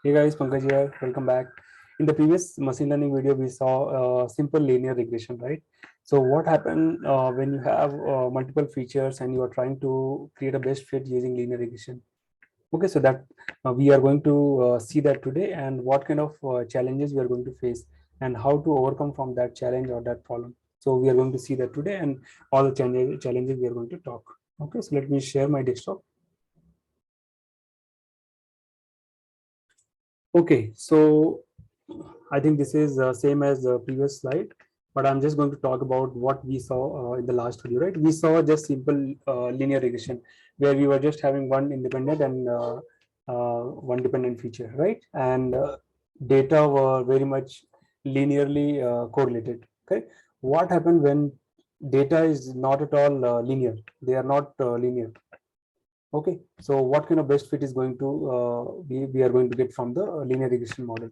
Hey guys, Pankaj here. Welcome back. In the previous machine learning video, we saw simple linear regression, right? So what happened when you have multiple features and you are trying to create a best fit using linear regression? Okay, so that we are going to see that today, and what kind of challenges we are going to face and how to overcome from that challenge or that problem. So we are going to see that today, and all the challenges we are going to talk. Okay, so let me share my desktop. Okay, so I think this is same as the previous slide, but I'm just going to talk about what we saw in the last video, right? We saw just simple linear regression where we were just having one independent and one dependent feature, right? And data were very much linearly correlated. Okay, what happened when data is not at all linear? They are not linear. Okay, so what kind of best fit is going to we are going to get from the linear regression model?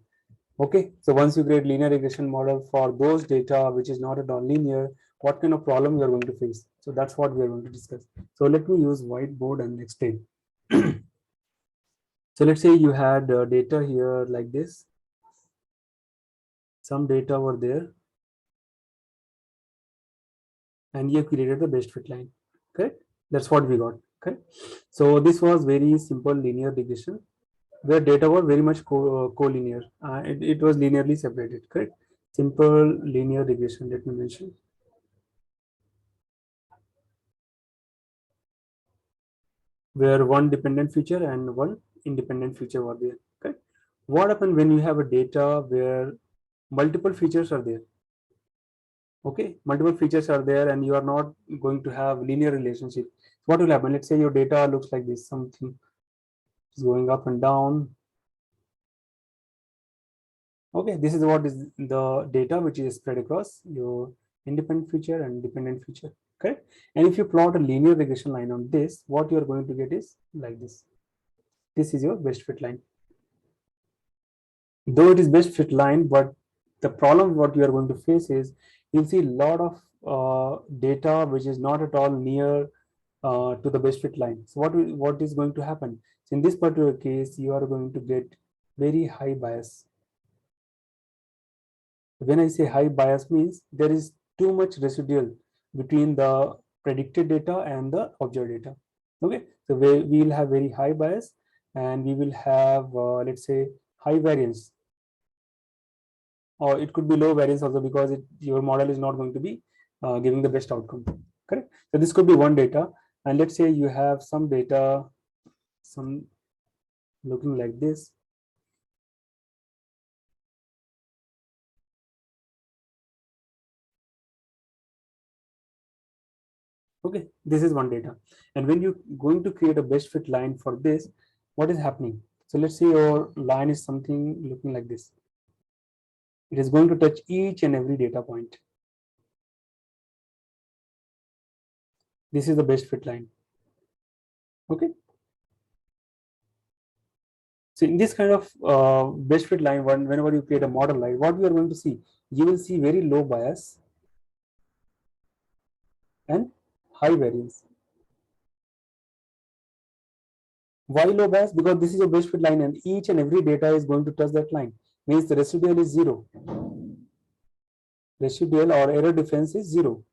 Okay, so once you create linear regression model for those data which is not at all linear, what kind of problem you are going to face? So that's what we are going to discuss. So let me use whiteboard and explain. So let's say you had data here like this. Some data were there, and you created the best fit line. Okay, that's what we got. Okay, so this was very simple linear regression where data were very much collinear. It was linearly separated. Correct. Simple linear regression. Let me mention. Where one dependent feature and one independent feature were there. Okay. What happens when you have a data where multiple features are there? Okay, multiple features are there, and you are not going to have linear relationship. What will happen? Let's say your data looks like this. Something is going up and down. Okay, this is what is the data which is spread across your independent feature and dependent feature. Okay, and if you plot a linear regression line on this, what you are going to get is like this. This is your best fit line. Though it is best fit line, but the problem what you are going to face is you'll see a lot of data which is not at all near to the best fit line. So what is going to happen? So in this particular case, you are going to get very high bias. When I say high bias means there is too much residual between the predicted data and the observed data. Okay, so we will have very high bias, and we will have let's say high variance, or it could be low variance also, because your model is not going to be giving the best outcome. Correct. So this could be one data, and let's say you have some data, some looking like this. Okay, this is one data, and when you're going to create a best fit line for this, what is happening? So let's say your line is something looking like this. It is going to touch each and every data point. This is the best fit line. Okay, so in this kind of best fit line, whenever you create a model line, what you are going to see, you will see very low bias and high variance. Why low bias? Because this is your best fit line, and each and every data is going to touch that line. Means the residual is zero. Residual or error difference is zero.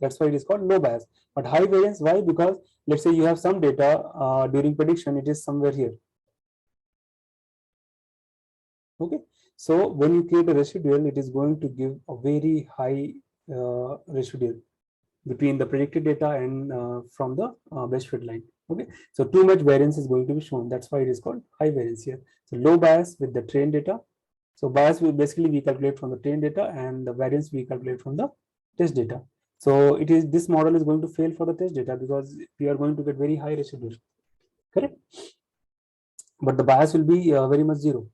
That's why it is called low bias. But high variance, why? Because let's say you have some data during prediction, it is somewhere here. Okay, so when you create a residual, it is going to give a very high residual between the predicted data and from the best fit line. Okay, so too much variance is going to be shown. That's why it is called high variance here. So low bias with the trained data. So bias will basically we calculate from the trained data, and the variance we calculate from the test data. So it is, this model is going to fail for the test data because we are going to get very high residual. Correct, but the bias will be very much zero.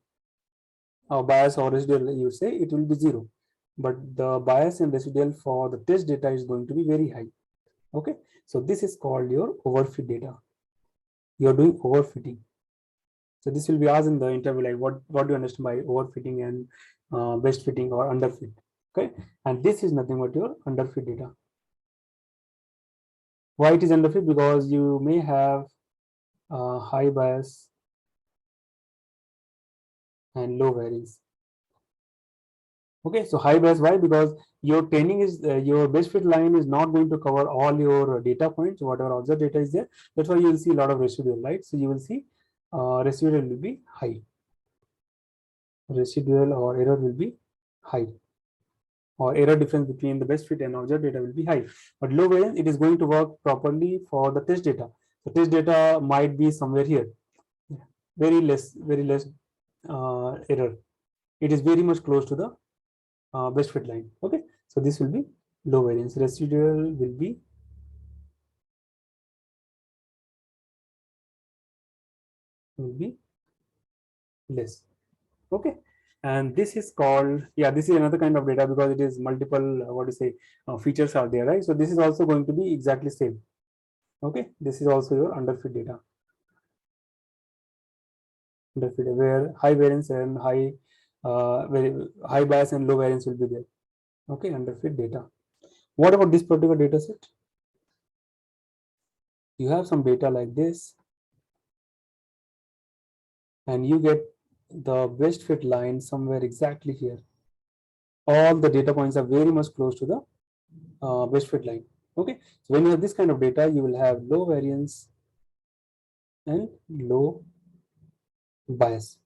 Bias or residual, you say, it will be zero, but the bias and residual for the test data is going to be very high. Okay, so this is called your overfit data. You're doing overfitting. So this will be asked in the interview, like what do you understand by overfitting and best fitting or underfit? Okay, and this is nothing but your underfit data. Why it is underfit? Because you may have high bias and low variance. Okay, so high bias, why? Because your training is your best fit line is not going to cover all your data points, whatever observed data is there. That's why you will see a lot of residual, right? So you will see residual will be high, residual or error will be high, or error difference between the best fit and observed data will be high. But low variance, it is going to work properly for the test data. The test data might be somewhere here, very less error. It is very much close to the best fit line. Okay, so this will be low variance. Residual will be less. Okay, and this is called, yeah, this is another kind of data because it is multiple what to say features are there, right? So this is also going to be exactly same. Okay, this is also your underfit data, underfit where high variance and very high bias and low variance will be there. Okay, underfit data. What about this particular data set? You have some data like this, and you get the best fit line somewhere exactly here. All the data points are very much close to the best fit line. Okay, so when you have this kind of data, you will have low variance and low bias.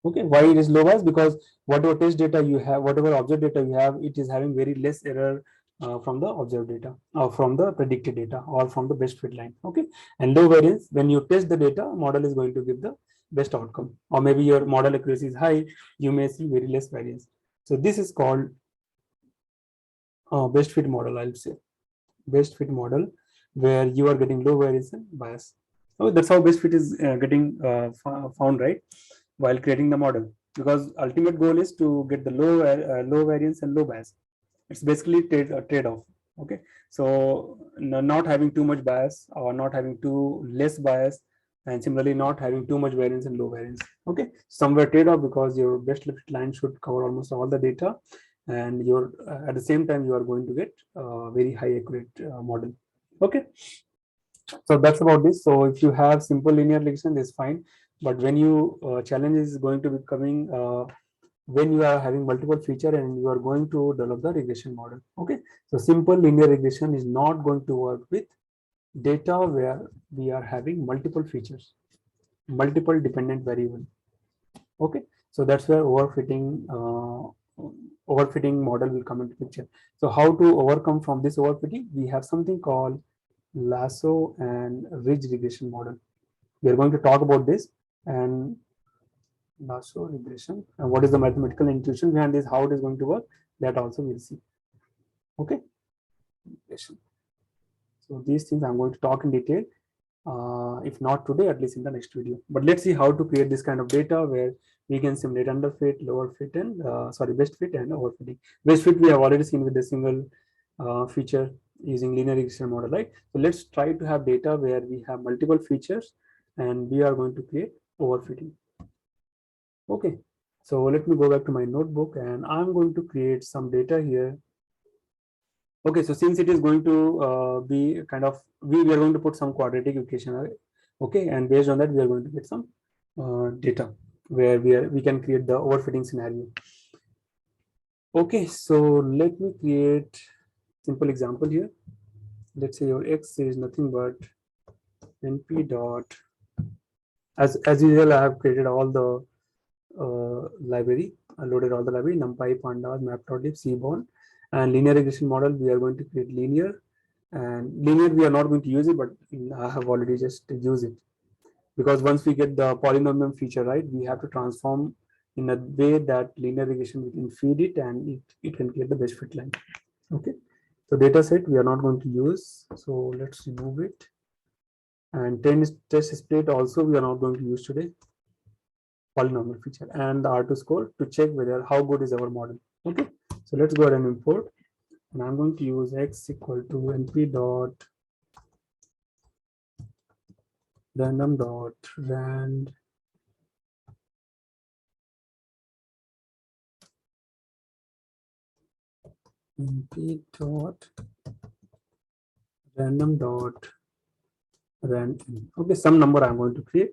Okay, why it is low bias? Because whatever test data you have, whatever observed data you have, it is having very less error from the observed data or from the predicted data or from the best fit line. Okay, and low variance, when you test the data, model is going to give the best outcome, or maybe your model accuracy is high, you may see very less variance. So this is called best fit model, I'll say. Best fit model where you are getting low variance and bias. Oh, that's how best fit is getting found, right? While creating the model, because ultimate goal is to get the low variance and low bias. It's basically a trade-off. Okay, so not having too much bias or not having too less bias, and similarly not having too much variance and low variance. Okay, somewhere trade-off, because your best fit line should cover almost all the data, and you're at the same time you are going to get very high accurate model. Okay, so that's about this. So if you have simple linear regression, that's fine, but when you challenge is going to be coming when you are having multiple feature and you are going to develop the regression model. Okay, so simple linear regression is not going to work with data where we are having multiple features, multiple dependent variable. Okay, so that's where overfitting model will come into picture. So how to overcome from this overfitting? We have something called Lasso and ridge regression model. We are going to talk about this, and Lasso regression and what is the mathematical intuition behind this, how it is going to work, that also we'll see. Okay, regression. So these things I'm going to talk in detail. If not today, at least in the next video. But let's see how to create this kind of data where we can simulate underfit, lower fit, and best fit and overfitting. Best fit we have already seen with the single feature using linear regression model, right? So let's try to have data where we have multiple features and we are going to create overfitting. Okay, so let me go back to my notebook and I'm going to create some data here. Okay, so since it is going to be kind of, we are going to put some quadratic equation array. Okay, and based on that, we are going to get some data where we can create the overfitting scenario. Okay, so let me create simple example here. Let's say your x is nothing but np dot, as usual, I have created all the library. I loaded all the library, numpy, pandas, matplotlib, seaborn, and linear regression model. We are going to create linear, and linear we are not going to use it, but I have already just used it, because once we get the polynomial feature, right, we have to transform in a way that linear regression we can feed it and it can create the best fit line. Okay, so data set we are not going to use, so let's remove it. And test split also we are not going to use today. Polynomial feature and the R2 score to check whether how good is our model. Okay, so let's go ahead and import, and I'm going to use x equal to np dot random dot rand np dot random dot rand. Okay, some number I'm going to create.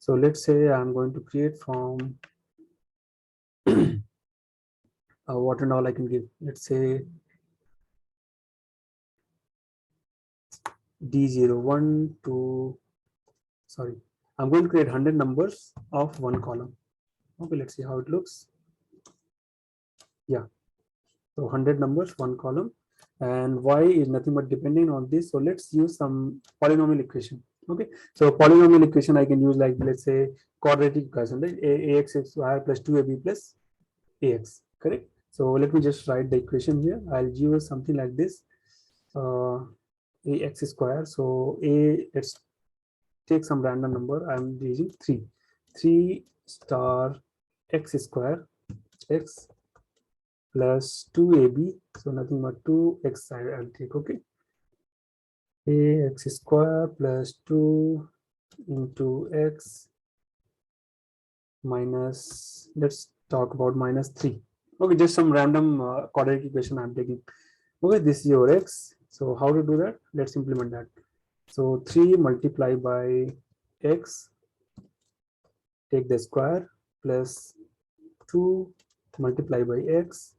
So let's say I'm going to create from what and all I can give. Let's say D01 to, sorry, I'm going to create 100 numbers of one column. Okay, let's see how it looks. Yeah, so 100 numbers, one column, and y is nothing but depending on this. So let's use some polynomial equation. Okay, so polynomial equation I can use, like, let's say quadratic equation, right? Ax square plus 2ab plus ax, correct? So let me just write the equation here. I'll use something like this. Ax square. So let's take some random number. I'm using 3 star x square x plus 2ab, so nothing but 2x I'll take. Okay, ax square plus 2 into x minus, let's talk about minus 3. Okay, just some random quadratic equation I'm taking. Okay, this is your x. So how to do that? Let's implement that. So 3 multiplied by x, take the square, plus 2 multiplied by x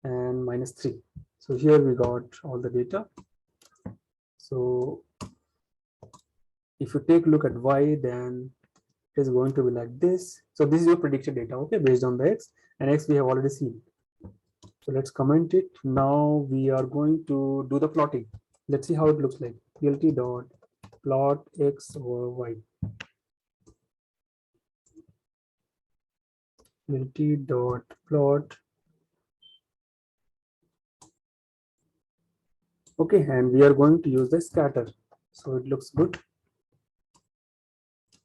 and minus 3. So here we got all the data. So if you take a look at y, then it is going to be like this. So this is your predicted data, okay, based on the x, and x we have already seen. So let's comment it. Now we are going to do the plotting. Let's see how it looks like. Plt dot plot x over y. Plt dot plot. Okay, and we are going to use the scatter. So it looks good.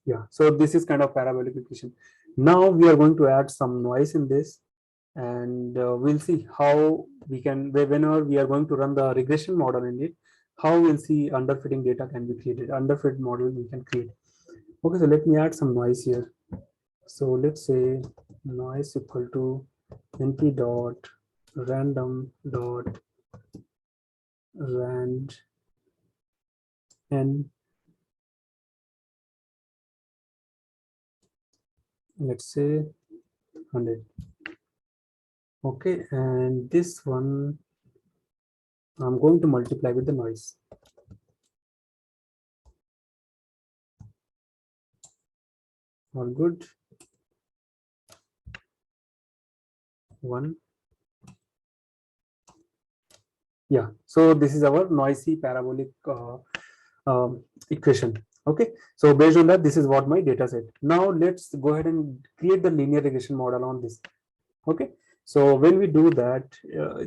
Yeah, so this is kind of parabolic equation. Now we are going to add some noise in this, and we'll see how we can, whenever we are going to run the regression model in it, how we'll see underfitting data can be created, underfit model we can create. Okay, so let me add some noise here. So let's say noise equal to np dot random dot rand n, let's say 100. Okay, and this one I'm going to multiply with the noise. All good. 1. Yeah, so this is our noisy parabolic equation. Okay, so based on that, this is what my data set. Now let's go ahead and create the linear regression model on this. Okay, so when we do that,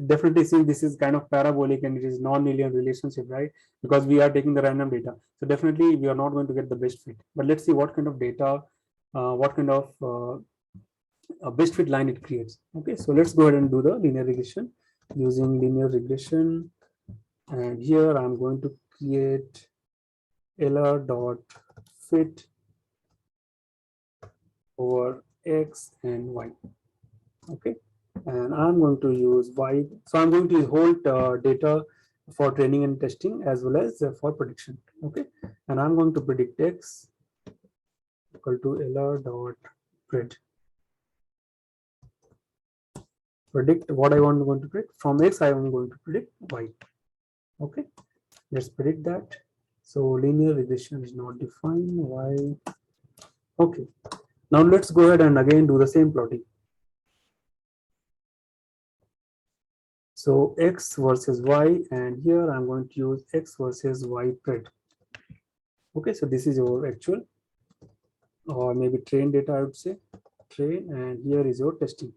definitely see this is kind of parabolic and it is non-linear relationship, right? Because we are taking the random data, so definitely we are not going to get the best fit. But let's see what kind of data, what kind of a best fit line it creates. Okay, so let's go ahead and do the linear regression using linear regression, and here I'm going to create LR dot fit over x and y. Okay, and I'm going to use y. So I'm going to hold data for training and testing as well as for prediction. Okay, and I'm going to predict x equal to LR dot predict what I want to predict. From x I am going to predict y. Okay, let's predict that. So linear regression is not defined. Why? Okay, now let's go ahead and again do the same plotting. So x versus y, and here I'm going to use x versus y pred. Okay, so this is your actual, or maybe train data, I would say train, and here is your testing.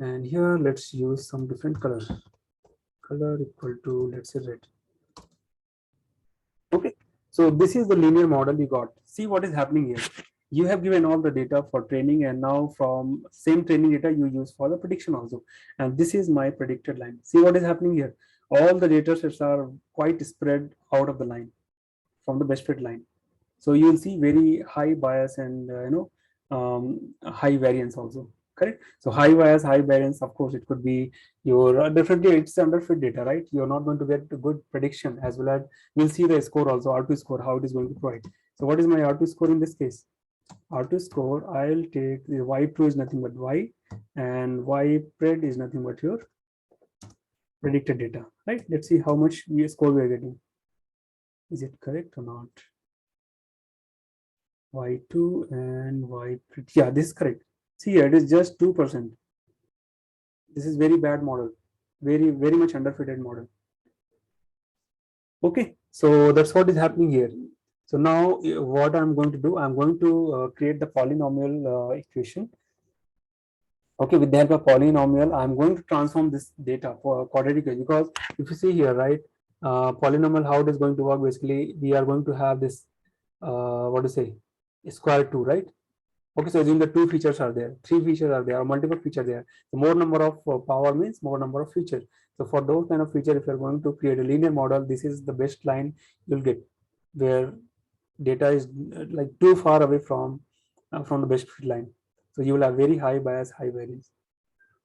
And here let's use some different color. Color equal to, let's say, red. Okay, so this is the linear model you got. See what is happening here. You have given all the data for training, and now from same training data you use for the prediction also. And this is my predicted line. See what is happening here. All the data sets are quite spread out of the line from the best fit line. So you will see very high bias and high variance also. Correct. So high bias, high variance. Of course, it could be your definitely it's underfit data, right? You're not going to get a good prediction, as well as we'll see the score also, R2 score, how it is going to provide. So what is my R2 score in this case? R2 score, I'll take the y2 is nothing but y, and y pred is nothing but your predicted data, right? Let's see how much score we are getting. Is it correct or not? Y2 and y pred. Yeah, this is correct. See here, it is just 2%. This is very bad model, very much underfitted model. Okay, so that's what is happening here. So now what I'm going to do, I'm going to create the polynomial equation. Okay, with the help of polynomial, I'm going to transform this data for quadratic equation, because if you see here, right, polynomial, how it is going to work, basically, we are going to have this, what to say, square 2, right? Okay, so assume the two features are there, three features are there, or multiple features there. The more number of power means more number of features. So for those kind of feature, if you're going to create a linear model, this is the best line you'll get, where data is like too far away from the best fit line. So you will have very high bias, high variance.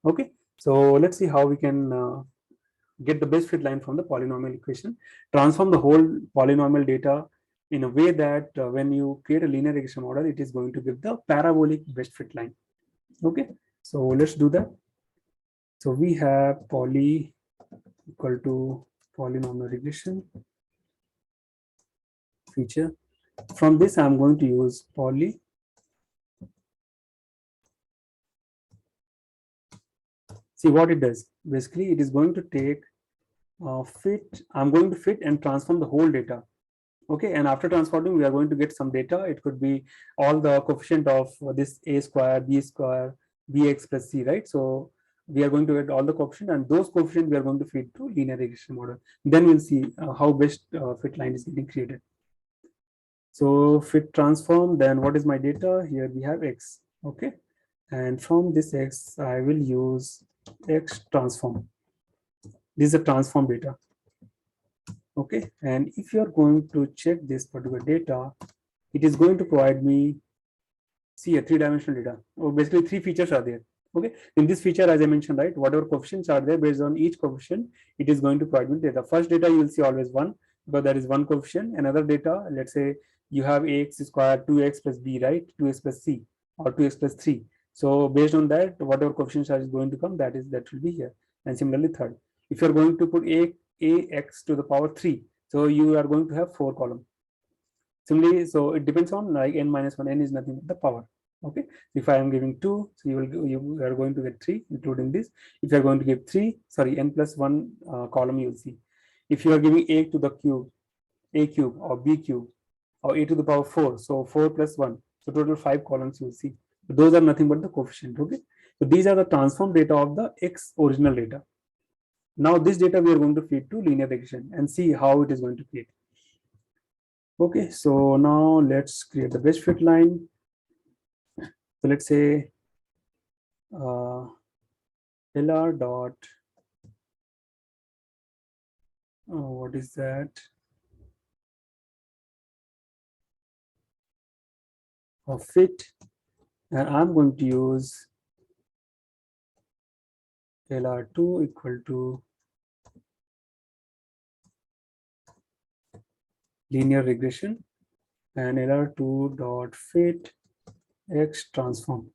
Okay, so let's see how we can get the best fit line from the polynomial equation, transform the whole polynomial data in a way that when you create a linear regression model, it is going to give the parabolic best fit line. Okay, so let's do that. So we have poly equal to polynomial regression feature. From this, I'm going to use poly. See what it does. Basically, it is going to take fit. I'm going to fit and transform the whole data. Okay, and after transforming, we are going to get some data. It could be all the coefficient of this a square, b square, bx plus c, right? So we are going to get all the coefficient, and those coefficient we are going to feed to linear regression model. Then we'll see how best fit line is getting created. So fit transform, then what is my data? Here we have x, okay? And from this x, I will use x transform. This is a transform data. Okay, and if you are going to check this particular data, it is going to provide me, see, a three-dimensional data. Or basically three features are there. Okay, in this feature, as I mentioned, right, whatever coefficients are there, based on each coefficient, it is going to provide me data. First data you will see always one, because there is one coefficient. Another data, let's say you have ax squared 2x plus b, right, 2x plus c, or 2x plus 3. So based on that, whatever coefficients are going to come, that will be here. And similarly third, if you are going to put ax to the power 3, so you are going to have 4 columns. Similarly, so it depends on like n minus 1, n is nothing but the power. Okay, if I am giving 2, so you are going to get 3, including this. If you are going to give 3, sorry, n plus 1 column, you will see. If you are giving a to the cube, a cube or b cube, or a to the power 4, so 4 plus 1, so total 5 columns you will see. So those are nothing but the coefficient. Okay, so these are the transform data of the x original data. Now this data we are going to feed to linear regression and see how it is going to create. Okay, so now let's create the best fit line. So let's say LR dot, what is that? Fit, and I'm going to use LR2 equal to linear regression, and LR2 dot fit x transform.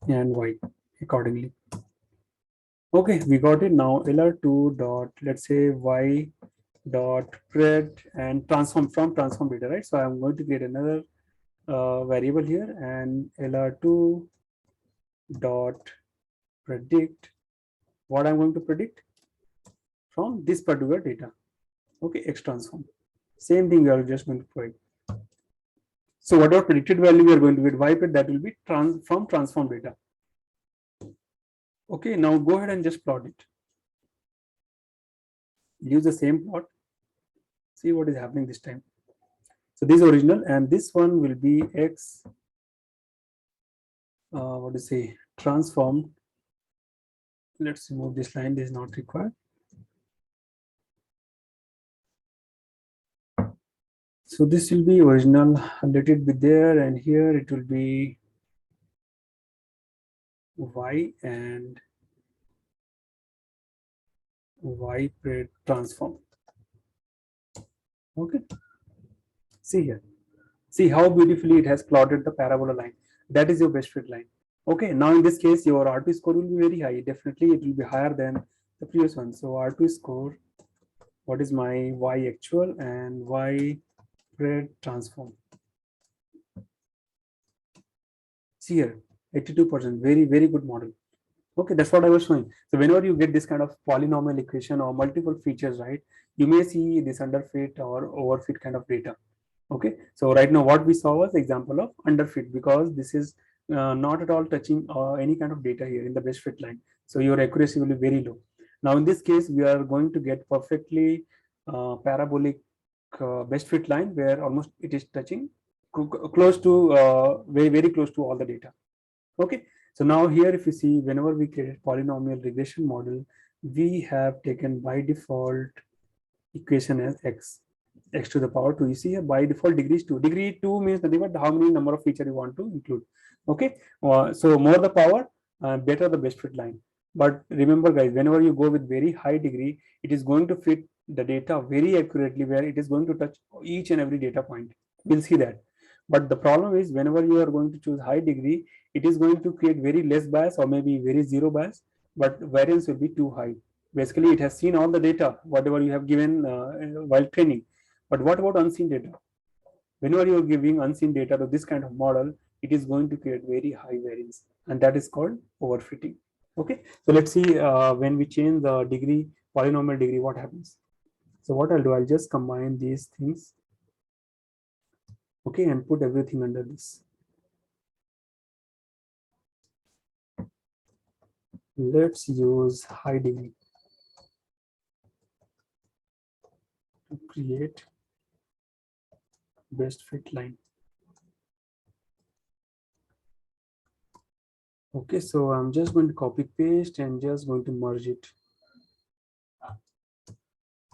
And y accordingly. Okay, we got it now. LR2 dot, let's say y dot pred and transform from transform data, right? So I'm going to create another variable here, and LR2 dot predict. What I'm going to predict from this particular data. Okay, x transform. Same thing we are just going to provide. So whatever predicted value we are going to get y pred, that will be from transform data. Okay, now go ahead and just plot it. Use the same plot. See what is happening this time. So this is original, and this one will be x, what to say, transformed. Let's remove this line, this is not required. So this will be original, let it be there, and here it will be y and y pred transform. Okay, see here. See how beautifully it has plotted the parabola line. That is your best fit line. Okay, now in this case, your R2 score will be very high. Definitely, it will be higher than the previous one. So R2 score, what is my Y actual and Y spread transform? See here, 82%, very, very good model. Okay, that's what I was showing. So whenever you get this kind of polynomial equation or multiple features, right, you may see this underfit or overfit kind of data. Okay, so right now what we saw was example of underfit, because this is not at all touching any kind of data here in the best fit line. So your accuracy will be very low. Now in this case, we are going to get perfectly parabolic best fit line where almost it is touching close to very, very close to all the data. Okay, so now here if you see, whenever we create polynomial regression model, we have taken by default equation as x to the power 2. You see here by default degree is 2. Degree 2 means nothing but how many number of feature you want to include. Okay, so more the power, better the best fit line. But remember guys, whenever you go with very high degree, it is going to fit the data very accurately, where it is going to touch each and every data point. We'll see that. But the problem is, whenever you are going to choose high degree, it is going to create very less bias or maybe very zero bias, but variance will be too high. Basically, it has seen all the data, whatever you have given while training. But what about unseen data? Whenever you are giving unseen data to this kind of model, it is going to create very high variance, and that is called overfitting. Okay, so let's see when we change the degree, polynomial degree, what happens. So what I'll do, I'll just combine these things, okay, and put everything under this. Let's use high degree to create best fit line. Okay, so I'm just going to copy paste and just going to merge it.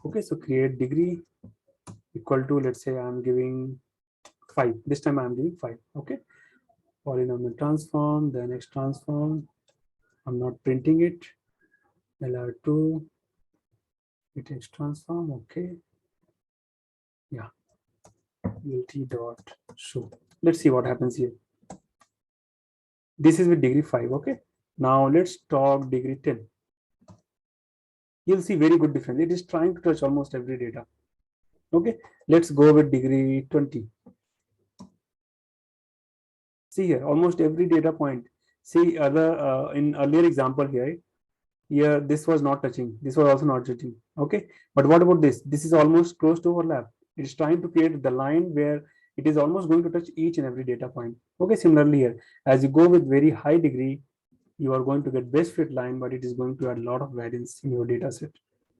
Okay, so create degree equal to, let's say I'm giving 5. This time I'm giving 5. Okay, polynomial transform, then X transform. I'm not printing it. LR2, it X transform. Okay, yeah, LT dot show. Let's see what happens here. This is with degree 5. Okay, now let's talk degree 10. You'll see very good difference. It is trying to touch almost every data. Okay, let's go with degree 20. See here, almost every data point. See other in earlier example here, this was not touching, this was also not touching. Okay, but what about this? This is almost close to overlap. It is trying to create the line where it is almost going to touch each and every data point. Okay, similarly here, as you go with very high degree, you are going to get best fit line, but it is going to add a lot of variance in your data set.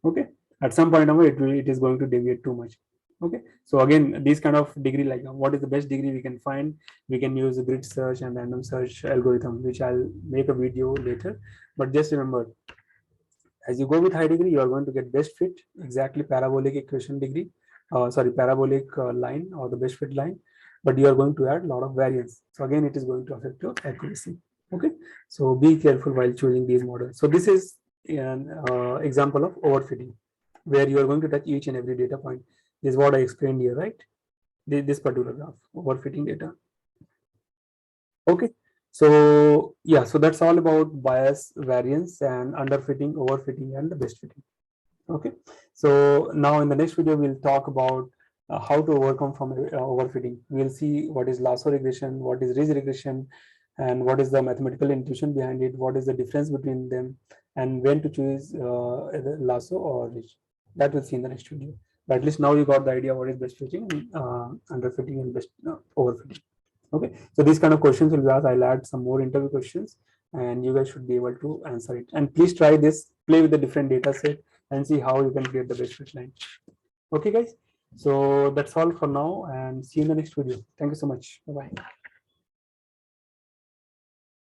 Okay, at some point it is going to deviate too much. Okay, so again, these kind of degree, like what is the best degree we can find, we can use a grid search and random search algorithm, which I'll make a video later. But just remember, as you go with high degree, you are going to get best fit, exactly parabolic equation degree, parabolic line or the best fit line, but you are going to add a lot of variance. So again, it is going to affect your accuracy. Okay, so be careful while choosing these models. So this is an example of overfitting, where you are going to touch each and every data point. This is what I explained here, right? This particular graph, overfitting data. Okay, so yeah, so that's all about bias, variance, and underfitting, overfitting, and the best fitting. Okay, so now in the next video we'll talk about how to overcome from overfitting. We'll see what is Lasso regression, what is ridge regression, and what is the mathematical intuition behind it, what is the difference between them, and when to choose either Lasso or ridge. That we'll see in the next video. But at least now you got the idea what is best fitting, underfitting, and best overfitting. Okay, so these kind of questions will be asked. I'll add some more interview questions and you guys should be able to answer it. And please try this, play with the different data set and see how you can create the best fit line. Okay guys, so that's all for now and see you in the next video. Thank you so much. Bye bye.